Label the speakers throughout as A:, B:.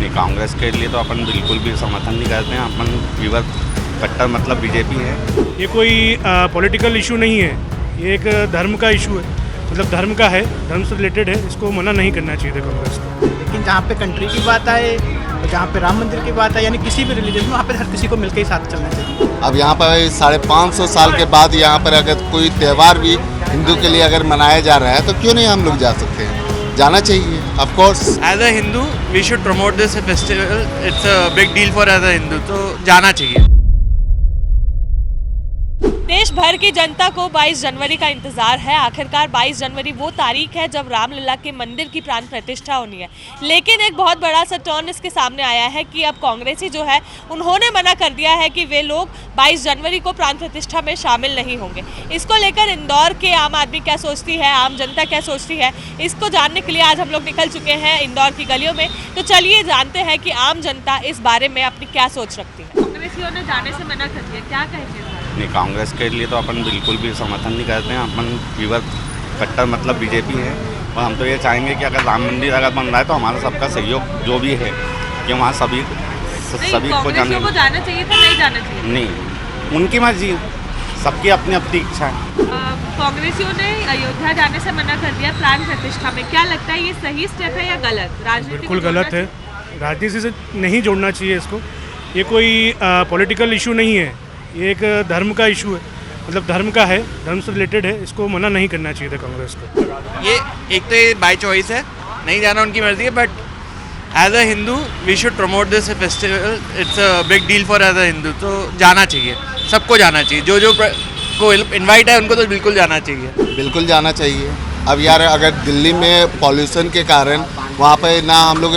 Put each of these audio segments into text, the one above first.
A: नहीं, कांग्रेस के लिए तो अपन बिल्कुल भी समर्थन नहीं करते हैं। अपन फीवर कट्टर मतलब बीजेपी है।
B: ये कोई पॉलिटिकल इशू नहीं है, ये एक धर्म का इशू है, मतलब धर्म का है, धर्म से रिलेटेड है। इसको मना नहीं करना चाहिए था कांग्रेस को।
C: लेकिन जहाँ पे कंट्री की बात आए, जहाँ पे राम मंदिर की बात है, यानी किसी भी रिलीजन में, वहाँ पे हर किसी को मिलकर ही साथ चलना चाहिए।
D: अब यहाँ पर 550 साल के बाद यहाँ पर अगर कोई त्यौहार भी हिंदू के लिए अगर मनाया जा रहा है तो क्यों नहीं हम लोग जा सकते हैं? जाना चाहिए, of course.
E: As a Hindu we should promote this festival, it's a big deal for as a Hindu, तो जाना चाहिए।
F: देश भर की जनता को 22 जनवरी का इंतजार है। आखिरकार 22 जनवरी वो तारीख है जब रामलला के मंदिर की प्राण प्रतिष्ठा होनी है। लेकिन एक बहुत बड़ा सा टर्न इसके सामने आया है कि अब कांग्रेसी जो है उन्होंने मना कर दिया है कि वे लोग 22 जनवरी को प्राण प्रतिष्ठा में शामिल नहीं होंगे। इसको लेकर इंदौर के आम आदमी क्या सोचती है, आम जनता क्या सोचती है, इसको जानने के लिए आज हम लोग निकल चुके हैं इंदौर की गलियों में। तो चलिए जानते हैं कि आम जनता इस बारे में अपनी क्या सोच रखती है। कांग्रेसियों ने जाने से मना कर दिया, क्या कहेंगे?
A: नहीं, कांग्रेस के लिए तो अपन बिल्कुल भी समर्थन नहीं करते हैं। अपन फीवर कट्टर मतलब बीजेपी है। और हम तो ये चाहेंगे कि अगर राम मंदिर अगर बन रहा है तो हमारा सबका सहयोग जो भी है कि वहाँ सभी को
F: जाना चाहिए था, नहीं जाना चाहिए?
A: नहीं, उनकी मर्जी, सबकी अपनी अपनी इच्छा है।
F: कांग्रेसियों ने अयोध्या जाने से मना कर दिया प्राण प्रतिष्ठा में। क्या लगता है ये सही स्टेप है या गलत? राजनीति
B: बिल्कुल गलत है, राजनीति से नहीं जोड़ना चाहिए इसको। ये कोई पॉलिटिकल इशू नहीं है, ये एक धर्म का इशू है, मतलब धर्म का है, धर्म से रिलेटेड है। इसको मना नहीं करना चाहिए था कांग्रेस को।
E: ये एक तो ये बाय चॉइस है, नहीं जाना उनकी मर्जी है, but as a Hindu we should promote this festival, it's a big deal for as a Hindu, तो जाना चाहिए, सबको जाना चाहिए। जो को इनवाइट है उनको तो बिल्कुल जाना चाहिए।
D: बिल्कुल जाना चाहिए। अब यार अगर दिल्ली में पॉल्यूशन के कारण वहाँ पे ना हम लोग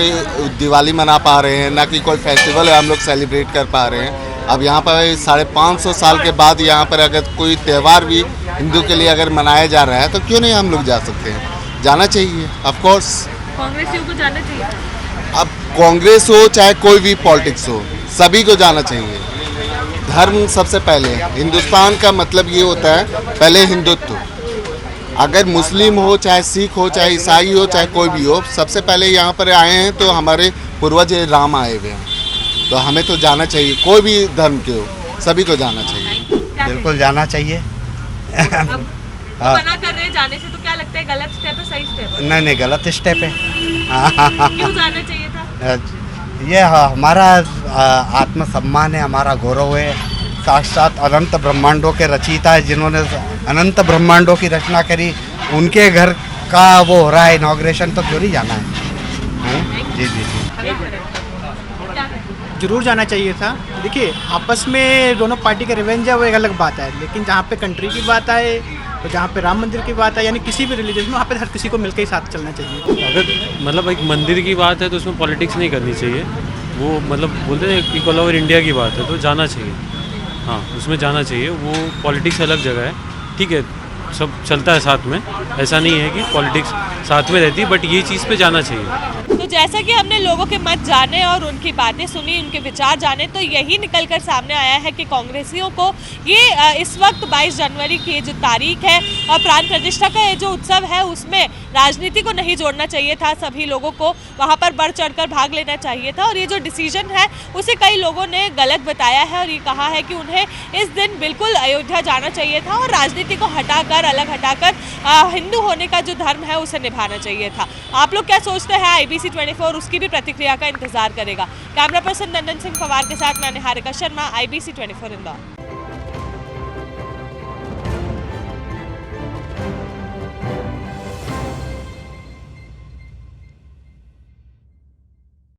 D: दिवाली मना पा रहे हैं, ना कि कोई फेस्टिवल हम लोग सेलिब्रेट कर पा रहे हैं। अब यहाँ पर 550 साल के बाद यहाँ पर अगर कोई त्यौहार भी हिंदू के लिए अगर मनाया जा रहा है तो क्यों नहीं हम लोग जा सकते हैं? जाना चाहिए, ऑफ कोर्स।
F: कांग्रेसियों को जाना चाहिए।
D: अब कांग्रेस हो चाहे कोई भी पॉलिटिक्स हो, सभी को जाना चाहिए। धर्म सबसे पहले, हिंदुस्तान का मतलब ये होता है पहले हिंदुत्व। अगर मुस्लिम हो, चाहे सिख हो, चाहे ईसाई हो, चाहे कोई भी हो, सबसे पहले यहाँ पर आए हैं तो हमारे पूर्वज राम आए हुए हैं, तो हमें तो जाना चाहिए। कोई भी धर्म के हो, सभी को जाना चाहिए।
G: बिल्कुल जाना चाहिए।
F: मना कर रहे हैं जाने से, तो क्या लगता है गलत स्टेप है, सही स्टेप है?
G: नहीं, गलत स्टेप है।
F: क्यों जाना चाहिए था?
G: ये हमारा आत्मसम्मान है, हमारा गौरव है। साक्षात अनंत ब्रह्मांडों के रचयिता है, जिन्होंने अनंत ब्रह्मांडों की रचना करी, उनके घर का वो हो रहा है इनॉग्रेशन, तो क्यों नहीं जाना है? जी जी जी,
C: जरूर जाना चाहिए था। देखिए, आपस में दोनों पार्टी का रिवेंज है, वो एक अलग बात है। लेकिन जहाँ पे कंट्री की बात आए, तो जहाँ पे राम मंदिर की बात है, यानी किसी भी रिलीजन में, वहाँ पे हर किसी को मिलकर ही साथ चलना चाहिए।
H: अगर मतलब एक मंदिर की बात है तो उसमें पॉलिटिक्स नहीं करनी चाहिए। वो मतलब बोलते हैं इक्वल ओवर इंडिया की बात है तो जाना चाहिए। हाँ, उसमें जाना चाहिए। वो पॉलिटिक्स अलग जगह है, ठीक है, सब चलता है साथ में, ऐसा नहीं है कि पॉलिटिक्स साथ में रहती है, बट ये चीज़ पे जाना चाहिए।
F: तो जैसा कि हमने लोगों के मत जाने और उनकी बातें सुनी, उनके विचार जाने, तो यही निकलकर सामने आया है कि कांग्रेसियों को ये इस वक्त 22 जनवरी की जो तारीख है और प्राण प्रतिष्ठा का ये जो उत्सव है उसमें राजनीति को नहीं जोड़ना चाहिए था। सभी लोगों को वहाँ पर बढ़ चढ़कर भाग लेना चाहिए था। और ये जो डिसीजन है उसे कई लोगों ने गलत बताया है और ये कहा है कि उन्हें इस दिन बिल्कुल अयोध्या जाना चाहिए था और राजनीति को हटाकर, अलग हटाकर हिंदू होने का जो धर्म है उसे निभाना चाहिए था। आप लोग क्या सोचते हैं? IBC 24 उसकी भी प्रतिक्रिया का इंतजार करेगा। कैमरा पर्सन नंदन सिंह पवार के साथ मैं निहारिका शर्मा, IBC 24 इंदौर।